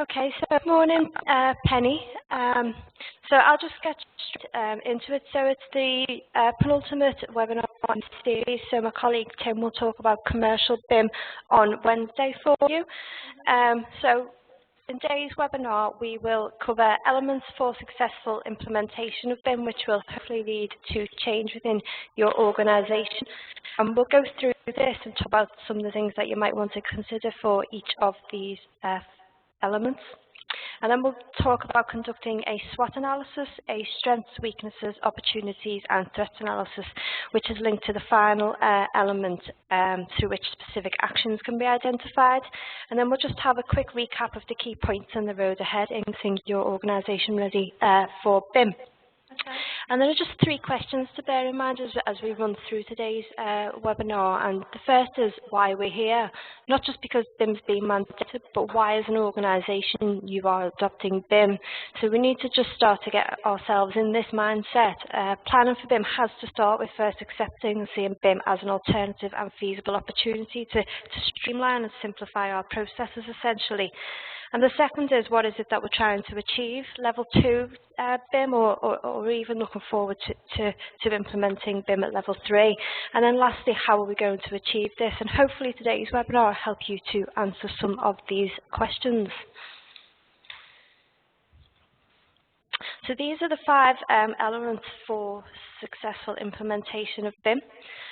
Okay, so good morning, Penny. So I'll just get straight into it. So it's the penultimate webinar on series. So my colleague Tim will talk about commercial BIM on Wednesday for you. So in today's webinar, we will cover elements for successful implementation of BIM, which will hopefully lead to change within your organisation. And we'll go through this and talk about some of the things that you might want to consider for each of these elements. And then we'll talk about conducting a SWOT analysis, a strengths, weaknesses, opportunities and threats analysis, which is linked to the final element through which specific actions can be identified. And then we'll just have a quick recap of the key points on the road ahead in getting your organisation ready for BIM. Okay. And there are just 3 questions to bear in mind as we run through today's webinar. And the first is why we're here, not just because BIM's being mandated, but why as an organisation you are adopting BIM. So we need to just start to get ourselves in this mindset. Planning for BIM has to start with first accepting and seeing BIM as an alternative and feasible opportunity to streamline and simplify our processes essentially. And the second is, what is it that we're trying to achieve? Level 2 BIM or even looking forward to implementing BIM at level 3. And then lastly, how are we going to achieve this? And hopefully today's webinar will help you to answer some of these questions. So these are the 5 elements for successful implementation of BIM.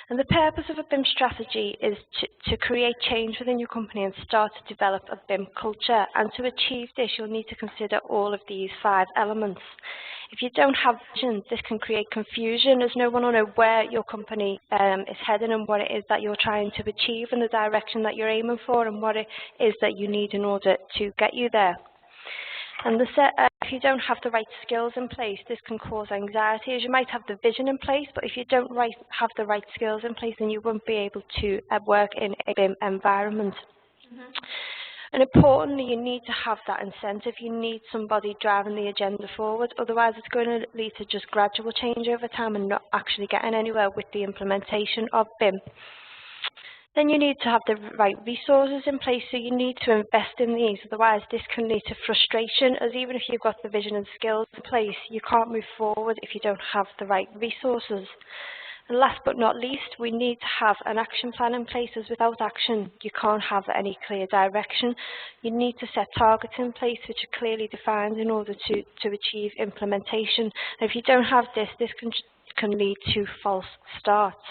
And the purpose of a BIM strategy is to create change within your company and start to develop a BIM culture. And to achieve this, you'll need to consider all of these 5 elements. If you don't have vision, this can create confusion as no one will know where your company is heading and what it is that you're trying to achieve and the direction that you're aiming for and what it is that you need in order to get you there. And if you don't have the right skills in place, this can cause anxiety, as you might have the vision in place, but if you don't have the right skills in place, then you won't be able to work in a BIM environment. And importantly, you need to have that incentive. You need somebody driving the agenda forward, otherwise it's going to lead to just gradual change over time and not actually getting anywhere with the implementation of BIM. Then you need to have the right resources in place, so you need to invest in these, otherwise this can lead to frustration, as even if you've got the vision and skills in place, you can't move forward if you don't have the right resources. And last but not least, we need to have an action plan in place, as without action you can't have any clear direction. You need to set targets in place which are clearly defined in order to achieve implementation. And if you don't have this, this can lead to false starts.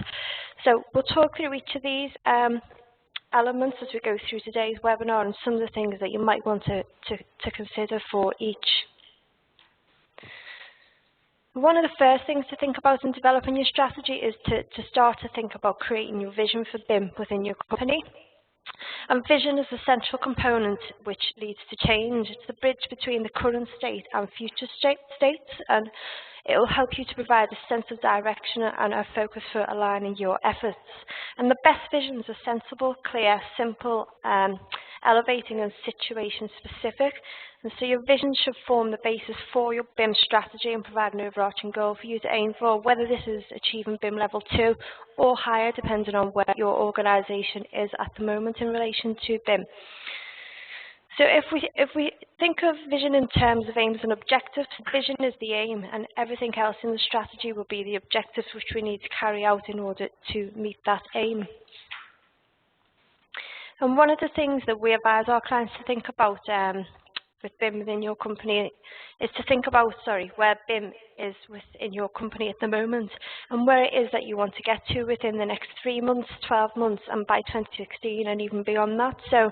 So we'll talk through each of these elements as we go through today's webinar and some of the things that you might want to consider for each. One of the first things to think about in developing your strategy is to start to think about creating your vision for BIM within your company. And vision is a central component which leads to change. It's the bridge between the current state and future states, and it will help you to provide a sense of direction and a focus for aligning your efforts. And the best visions are sensible, clear, simple, elevating and situation specific. And so your vision should form the basis for your BIM strategy and provide an overarching goal for you to aim for, whether this is achieving BIM level 2 or higher, depending on where your organisation is at the moment in relation to BIM. So if we think of vision in terms of aims and objectives, vision is the aim and everything else in the strategy will be the objectives which we need to carry out in order to meet that aim. And one of the things that we advise our clients to think about with BIM within your company is to think about, where BIM is within your company at the moment and where it is that you want to get to within the next 3 months, 12 months and by 2016 and even beyond that. So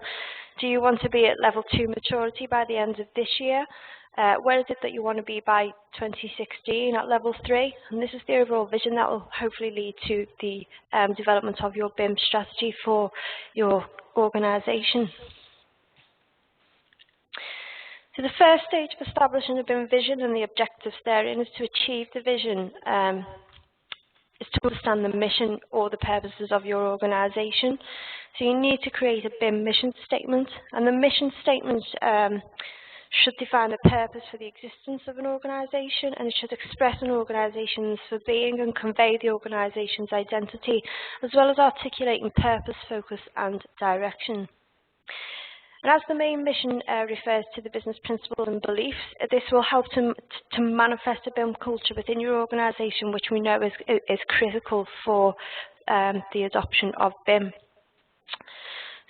do you want to be at level 2 maturity by the end of this year? Where is it that you want to be by 2016 at level 3? And this is the overall vision that will hopefully lead to the development of your BIM strategy for your organisation. So the first stage of establishing a BIM vision and the objectives therein is to achieve the vision, is to understand the mission or the purposes of your organisation. So you need to create a BIM mission statement, and the mission statement should define a purpose for the existence of an organisation, and it should express an organisation's for being and convey the organisation's identity, as well as articulating purpose, focus and direction. And as the main mission refers to the business principles and beliefs, this will help to manifest a BIM culture within your organisation, which we know is critical for the adoption of BIM.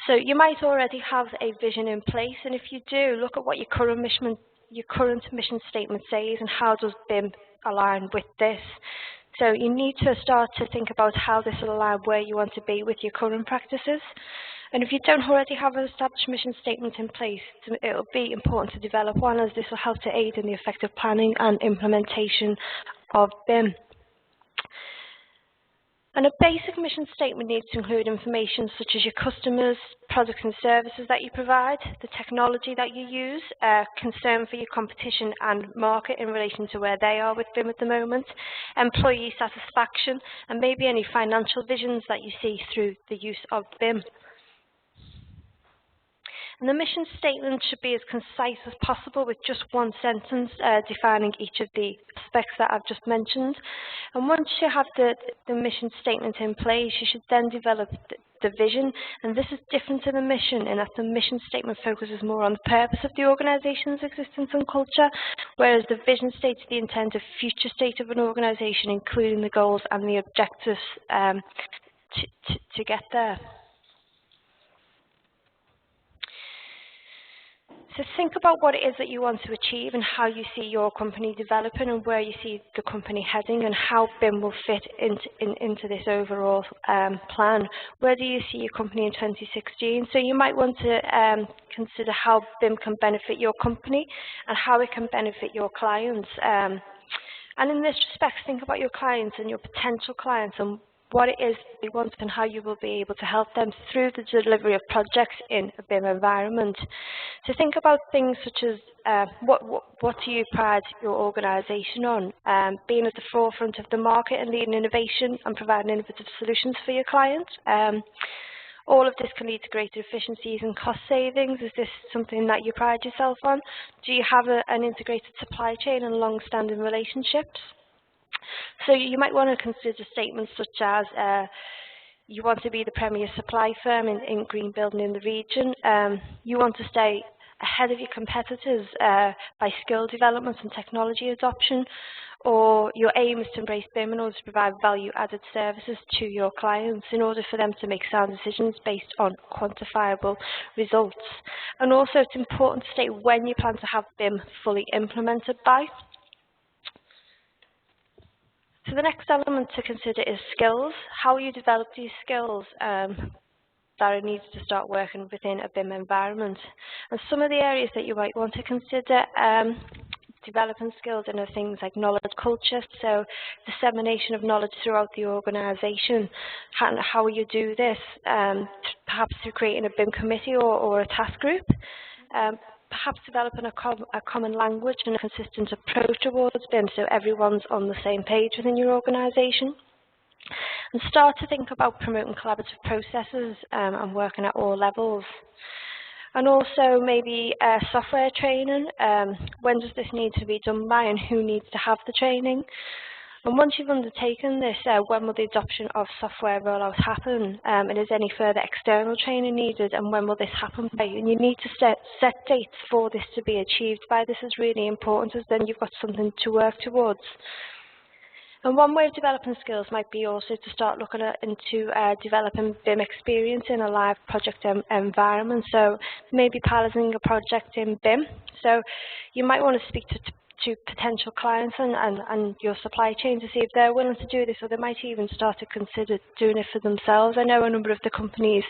So you might already have a vision in place, and if you do, look at what your current mission statement says and how does BIM align with this. So you need to start to think about how this will align where you want to be with your current practices. And if you don't already have an established mission statement in place, it will be important to develop one, as this will help to aid in the effective planning and implementation of BIM. And a basic mission statement needs to include information such as your customers, products and services that you provide, the technology that you use, concern for your competition and market in relation to where they are with BIM at the moment, employee satisfaction, and maybe any financial visions that you see through the use of BIM. And the mission statement should be as concise as possible, with just one sentence defining each of the aspects that I've just mentioned. And once you have the mission statement in place, you should then develop the vision. And this is different to the mission in that the mission statement focuses more on the purpose of the organisation's existence and culture, whereas the vision states the intent of future state of an organisation, including the goals and the objectives to get there. So think about what it is that you want to achieve and how you see your company developing and where you see the company heading and how BIM will fit into this overall plan. Where do you see your company in 2016? So you might want to consider how BIM can benefit your company and how it can benefit your clients. And in this respect, think about your clients and your potential clients and what it is they want and how you will be able to help them through the delivery of projects in a BIM environment. So think about things such as what do you pride your organisation on? Being at the forefront of the market and leading innovation and providing innovative solutions for your clients. All of this can lead to greater efficiencies and cost savings. Is this something that you pride yourself on? Do you have an integrated supply chain and long-standing relationships? So you might want to consider statements such as you want to be the premier supply firm in green building in the region. You want to stay ahead of your competitors by skill development and technology adoption, or your aim is to embrace BIM in order to provide value-added services to your clients in order for them to make sound decisions based on quantifiable results. And also it's important to state when you plan to have BIM fully implemented by. So the next element to consider is skills. How will you develop these skills that are needed to start working within a BIM environment? And some of the areas that you might want to consider developing skills in are things like knowledge culture, so dissemination of knowledge throughout the organisation. How will you do this? Perhaps through creating a BIM committee or a task group. Perhaps developing a common language and a consistent approach towards BIM so everyone's on the same page within your organisation. And start to think about promoting collaborative processes and working at all levels. And also maybe software training. When does this need to be done by and who needs to have the training? And once you've undertaken this, when will the adoption of software rollout happen? And is any further external training needed? And when will this happen by? And you need to set dates for this to be achieved by. This is really important, as then you've got something to work towards. And one way of developing skills might be also to start looking into developing BIM experience in a live project environment. So maybe piloting a project in BIM. So you might want to speak to potential clients and your supply chain to see if they're willing to do this, or they might even start to consider doing it for themselves. I know a number of the companies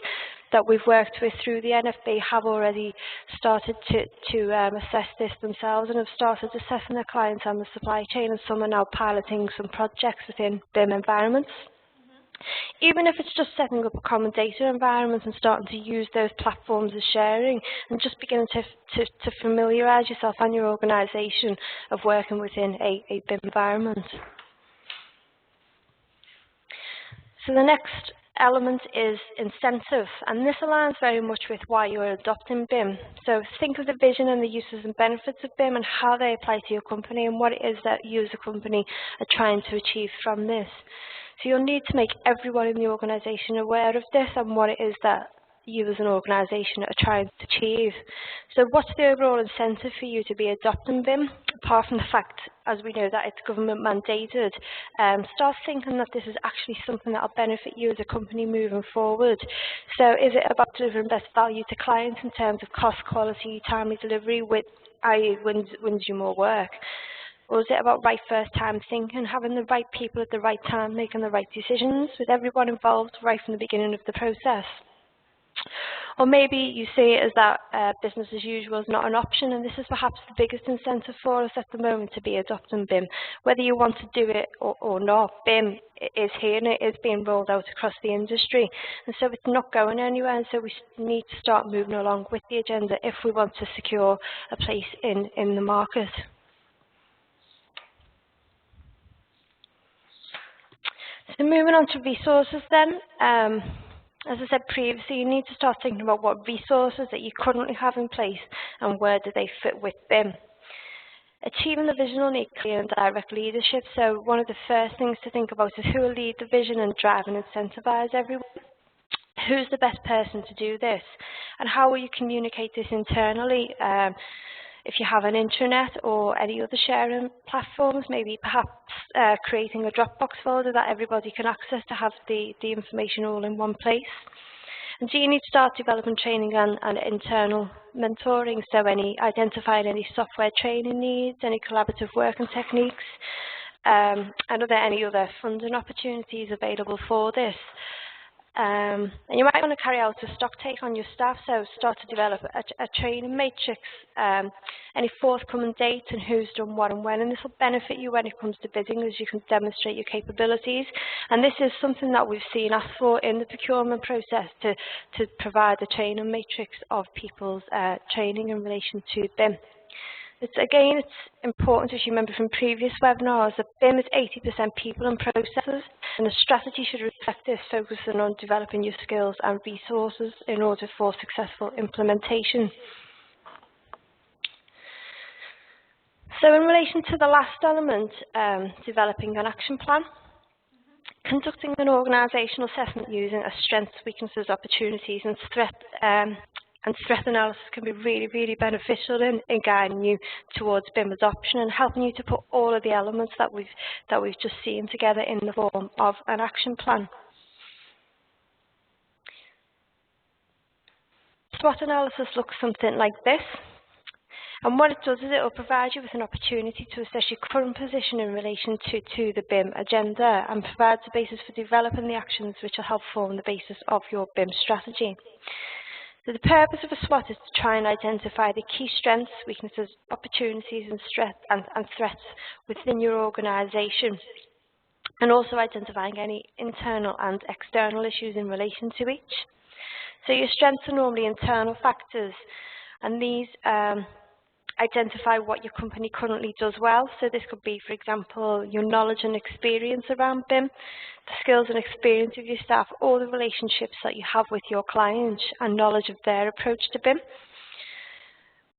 that we've worked with through the NFB have already started to assess this themselves and have started assessing their clients and the supply chain, and some are now piloting some projects within BIM environments. Even if it's just setting up a common data environment and starting to use those platforms as sharing and just beginning to familiarise yourself and your organisation of working within a BIM environment. So the next element is incentive, and this aligns very much with why you're adopting BIM. So think of the vision and the uses and benefits of BIM and how they apply to your company and what it is that you as a company are trying to achieve from this. So you'll need to make everyone in the organisation aware of this and what it is that you as an organisation are trying to achieve. So what's the overall incentive for you to be adopting BIM, apart from the fact, as we know, that it's government mandated? Start thinking that this is actually something that will benefit you as a company moving forward. So is it about delivering best value to clients in terms of cost, quality, timely delivery, with i.e. wins you more work? Or is it about right first time thinking, having the right people at the right time, making the right decisions, with everyone involved right from the beginning of the process? Or maybe you see it as that business as usual is not an option, and this is perhaps the biggest incentive for us at the moment to be adopting BIM. Whether you want to do it or not, BIM is here and it is being rolled out across the industry, and so it's not going anywhere, and so we need to start moving along with the agenda if we want to secure a place in the market. So moving on to resources then. As I said previously, you need to start thinking about what resources that you currently have in place and where do they fit with BIM. Achieving the vision will need clear and direct leadership, so one of the first things to think about is who will lead the vision and drive and incentivise everyone. Who's the best person to do this? And how will you communicate this internally? If you have an intranet or any other sharing platforms, maybe perhaps creating a Dropbox folder that everybody can access to have the information all in one place. And so you need to start developing training and internal mentoring, so identifying any software training needs, any collaborative working techniques, and are there any other funding opportunities available for this? And you might want to carry out a stock take on your staff, so start to develop a training matrix, any forthcoming dates and who's done what and when, and this will benefit you when it comes to bidding as you can demonstrate your capabilities. And this is something that we've seen asked for in the procurement process to provide a training matrix of people's training in relation to BIM. Again, it's important to remember from previous webinars that BIM is 80% people and processes, and the strategy should reflect this, focusing on developing your skills and resources in order for successful implementation. So in relation to the last element, developing an action plan, conducting an organisational assessment using strengths, weaknesses, opportunities and threat analysis can be really, really beneficial in guiding you towards BIM adoption and helping you to put all of the elements that we've just seen together in the form of an action plan. SWOT analysis looks something like this. And what it does is it will provide you with an opportunity to assess your current position in relation to the BIM agenda and provides the basis for developing the actions which will help form the basis of your BIM strategy. So the purpose of a SWOT is to try and identify the key strengths, weaknesses, opportunities and threats within your organisation, and also identifying any internal and external issues in relation to each. So your strengths are normally internal factors, and these identify what your company currently does well. So this could be, for example, your knowledge and experience around BIM, the skills and experience of your staff, or the relationships that you have with your clients and knowledge of their approach to BIM.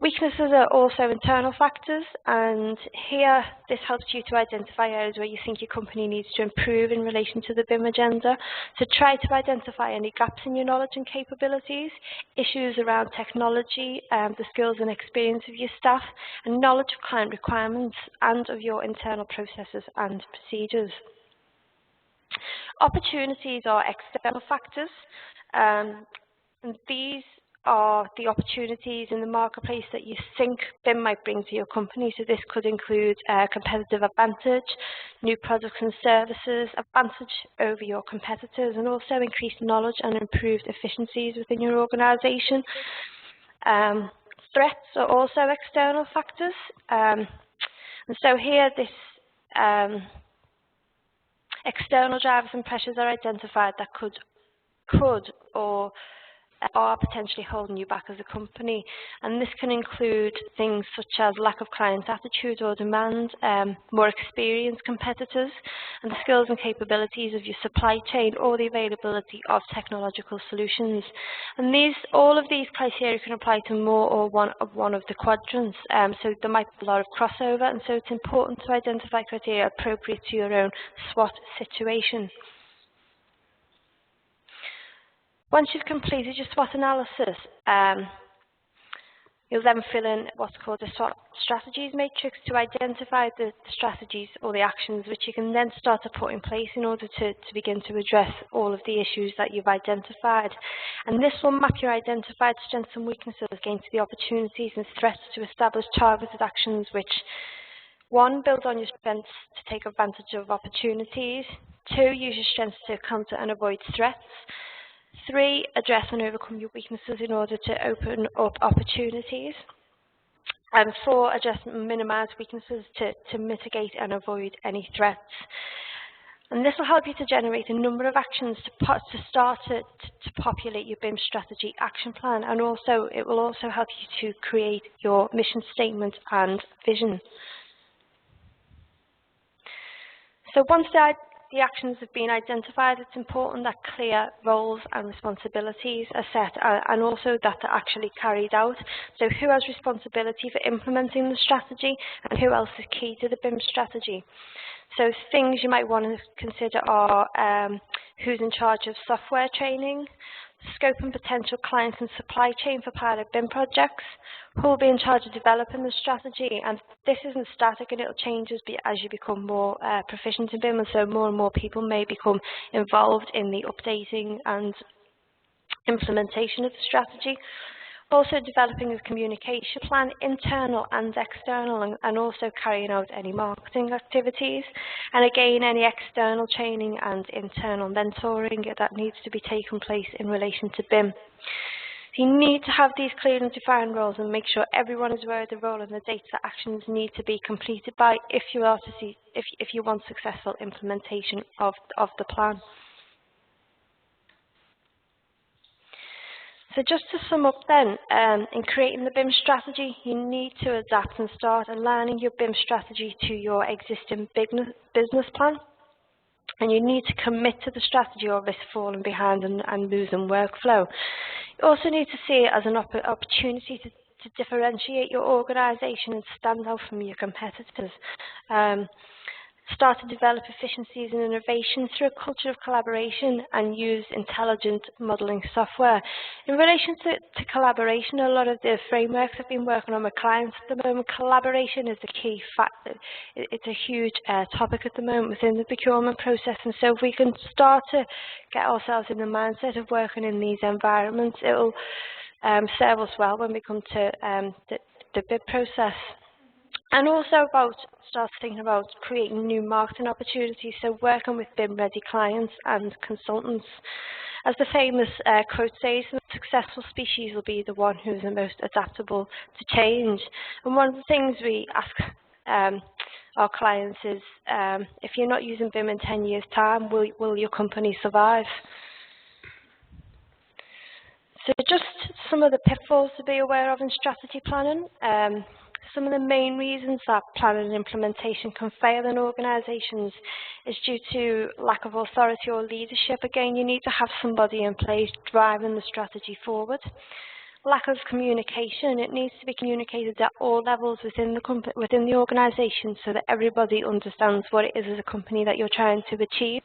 Weaknesses are also internal factors, and here this helps you to identify areas where you think your company needs to improve in relation to the BIM agenda. So try to identify any gaps in your knowledge and capabilities, issues around technology, the skills and experience of your staff, and knowledge of client requirements and of your internal processes and procedures. Opportunities are external factors, and these are the opportunities in the marketplace that you think BIM might bring to your company. So this could include competitive advantage, new products and services, advantage over your competitors, and also increased knowledge and improved efficiencies within your organisation. Threats are also external factors. And so here this external drivers and pressures are identified that could or are potentially holding you back as a company. And this can include things such as lack of client attitude or demand, more experienced competitors, and the skills and capabilities of your supply chain, or the availability of technological solutions. And all of these criteria can apply to more or one of the quadrants. So there might be a lot of crossover, and so it's important to identify criteria appropriate to your own SWOT situation. Once you've completed your SWOT analysis, you'll then fill in what's called a SWOT strategies matrix to identify the strategies or the actions which you can then start to put in place in order to begin to address all of the issues that you've identified. And this will map your identified strengths and weaknesses against the opportunities and threats to establish targeted actions which, 1, build on your strengths to take advantage of opportunities, 2, use your strengths to counter and avoid threats, 3, address and overcome your weaknesses in order to open up opportunities, and 4, address and minimize weaknesses to mitigate and avoid any threats. And this will help you to generate a number of actions to start to populate your BIM strategy action plan, and also it will also help you to create your mission statement and vision. So once the actions have been identified, it's important that clear roles and responsibilities are set, and also that they're actually carried out. So who has responsibility for implementing the strategy, and who else is key to the BIM strategy? So things you might want to consider are who's in charge of software training, scope and potential clients and supply chain for pilot BIM projects, who will be in charge of developing the strategy. And this isn't static, and it'll change as you become more proficient in BIM, and so more and more people may become involved in the updating and implementation of the strategy. Also developing a communication plan, internal and external, and also carrying out any marketing activities. And again, any external training and internal mentoring that needs to be taken place in relation to BIM. So you need to have these clear and defined roles and make sure everyone is aware of the role and the dates that actions need to be completed by if you want successful implementation of the plan. So just to sum up then, in creating the BIM strategy, you need to adapt and start aligning your BIM strategy to your existing business plan. And you need to commit to the strategy or risk falling behind and losing workflow. You also need to see it as an opportunity to differentiate your organisation and stand out from your competitors. Start to develop efficiencies and innovation through a culture of collaboration, and use intelligent modelling software. In relation to collaboration, a lot of the frameworks I've been working on with clients at the moment, collaboration is the key factor. It's a huge topic at the moment within the procurement process, and so if we can start to get ourselves in the mindset of working in these environments, it will serve us well when we come to the bid process. And also start thinking about creating new marketing opportunities, so working with BIM-ready clients and consultants. As the famous quote says, the successful species will be the one who is the most adaptable to change. And one of the things we ask our clients is, if you're not using BIM in 10 years' time, will your company survive? So just some of the pitfalls to be aware of in strategy planning. Some of the main reasons that planning and implementation can fail in organisations is due to lack of authority or leadership. Again, you need to have somebody in place driving the strategy forward. Lack of communication. It needs to be communicated at all levels within the organisation, so that everybody understands what it is as a company that you're trying to achieve.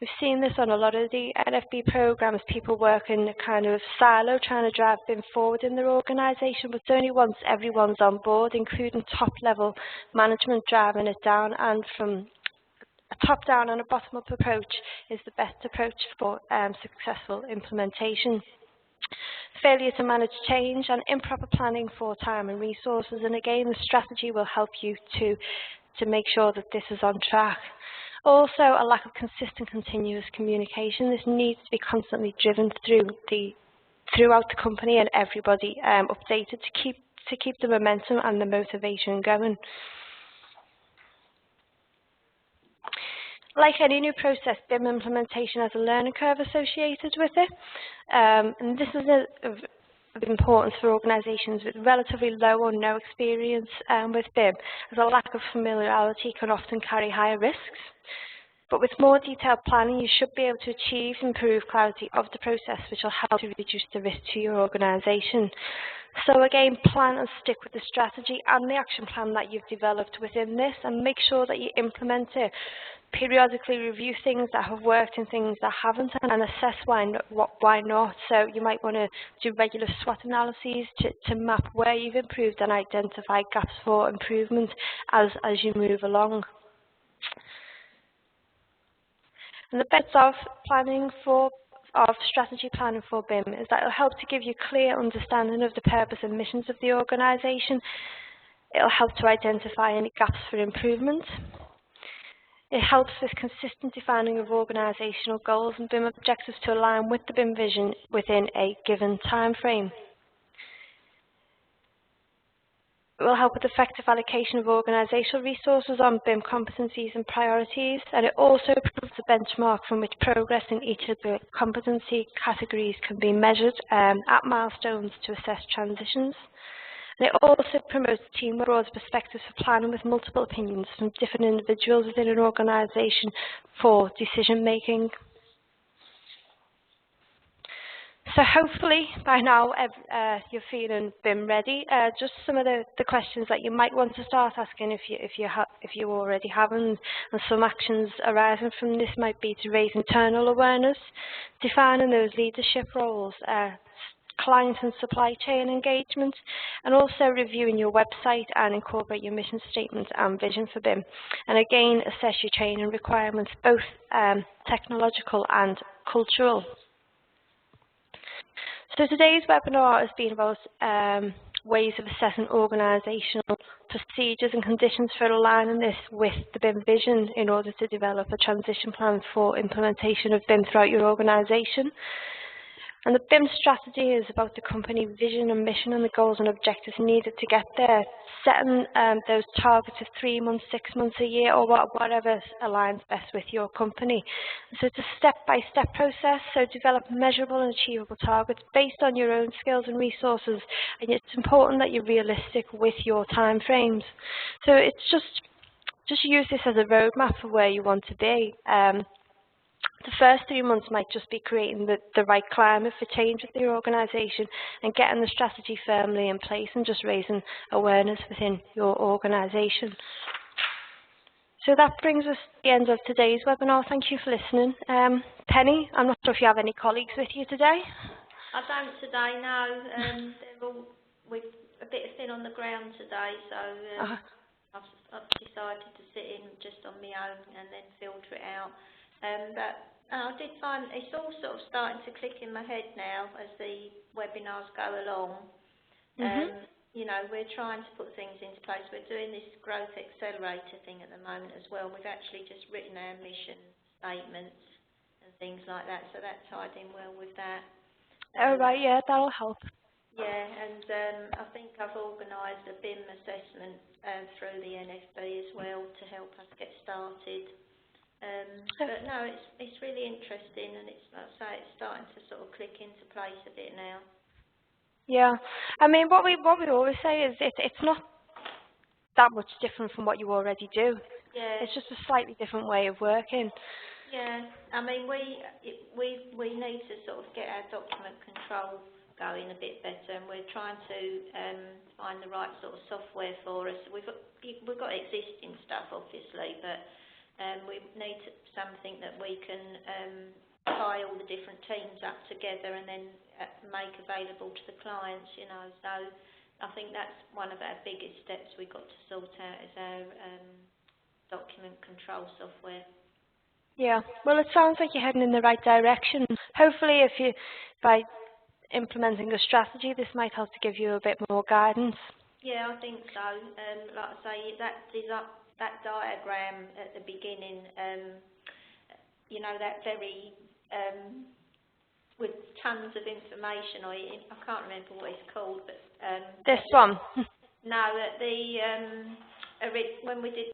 We've seen this on a lot of the NFB programs, people work in a kind of silo trying to drive BIM forward in their organisation, but it's only once everyone's on board, including top-level management, driving it down, and from a top-down and a bottom-up approach is the best approach for successful implementation. Failure to manage change and improper planning for time and resources, and again, the strategy will help you to make sure that this is on track. Also, a lack of consistent, continuous communication. This needs to be constantly driven throughout the company, and everybody updated to keep the momentum and the motivation going. Like any new process, BIM implementation has a learning curve associated with it, and this is of importance for organisations with relatively low or no experience with BIM, as a lack of familiarity can often carry higher risks. But with more detailed planning, you should be able to achieve improved clarity of the process, which will help to reduce the risk to your organisation. So again, plan and stick with the strategy and the action plan that you've developed within this, and make sure that you implement it. Periodically review things that have worked and things that haven't, and assess why not. So you might want to do regular SWOT analyses to map where you've improved and identify gaps for improvement as you move along. And the benefits of strategy planning for BIM is that it will help to give you clear understanding of the purpose and missions of the organisation. It will help to identify any gaps for improvement. It helps with consistent defining of organisational goals and BIM objectives to align with the BIM vision within a given time frame. It will help with effective allocation of organisational resources on BIM competencies and priorities, and it also provides a benchmark from which progress in each of the competency categories can be measured at milestones to assess transitions. And it also promotes teamwork, broad perspectives for planning with multiple opinions from different individuals within an organisation for decision making. So hopefully by now you're feeling BIM ready. Just some of the questions that you might want to start asking if you already haven't, and some actions arising from this might be to raise internal awareness, defining those leadership roles, client and supply chain engagement, and also reviewing your website and incorporate your mission statement and vision for BIM. And again, assess your training requirements, both technological and cultural. So today's webinar has been about ways of assessing organisational procedures and conditions for aligning this with the BIM vision in order to develop a transition plan for implementation of BIM throughout your organisation. And the BIM strategy is about the company vision and mission and the goals and objectives needed to get there, setting those targets of 3 months, 6 months, a year, or whatever aligns best with your company. So it's a step-by-step process, so develop measurable and achievable targets based on your own skills and resources, and it's important that you're realistic with your time frames. So it's just use this as a roadmap for where you want to be. The first 3 months might just be creating the right climate for change with your organisation and getting the strategy firmly in place and just raising awareness within your organisation. So that brings us to the end of today's webinar. Thank you for listening. Penny, I'm not sure if you have any colleagues with you today. I don't today, no. They're all with a bit thin on the ground today, so I've decided to sit in just on my own and then filter it out. But I did find it's all sort of starting to click in my head now as the webinars go along. You know, we're trying to put things into place. We're doing this growth accelerator thing at the moment as well. We've actually just written our mission statements and things like that, so that tied in well with that. Oh right, yeah, that'll help. Yeah, and I think I've organised a BIM assessment through the NFB as well to help us get started. But no, it's really interesting, and it's, like I say, it's starting to sort of click into place a bit now. Yeah, I mean, what we always say is it's not that much different from what you already do. Yeah. It's just a slightly different way of working. Yeah, I mean, we need to sort of get our document control going a bit better, and we're trying to find the right sort of software for us. We've got existing stuff, obviously, but we need something that we can tie all the different teams up together and then make available to the clients, you know. So I think that's one of our biggest steps we've got to sort out is our document control software. Yeah, well, it sounds like you're heading in the right direction. Hopefully, by implementing a strategy, this might help to give you a bit more guidance. Yeah, I think so. Like I say, that diagram at the beginning, you know, that very with tons of information, or I can't remember what it's called, but this one. No, when we did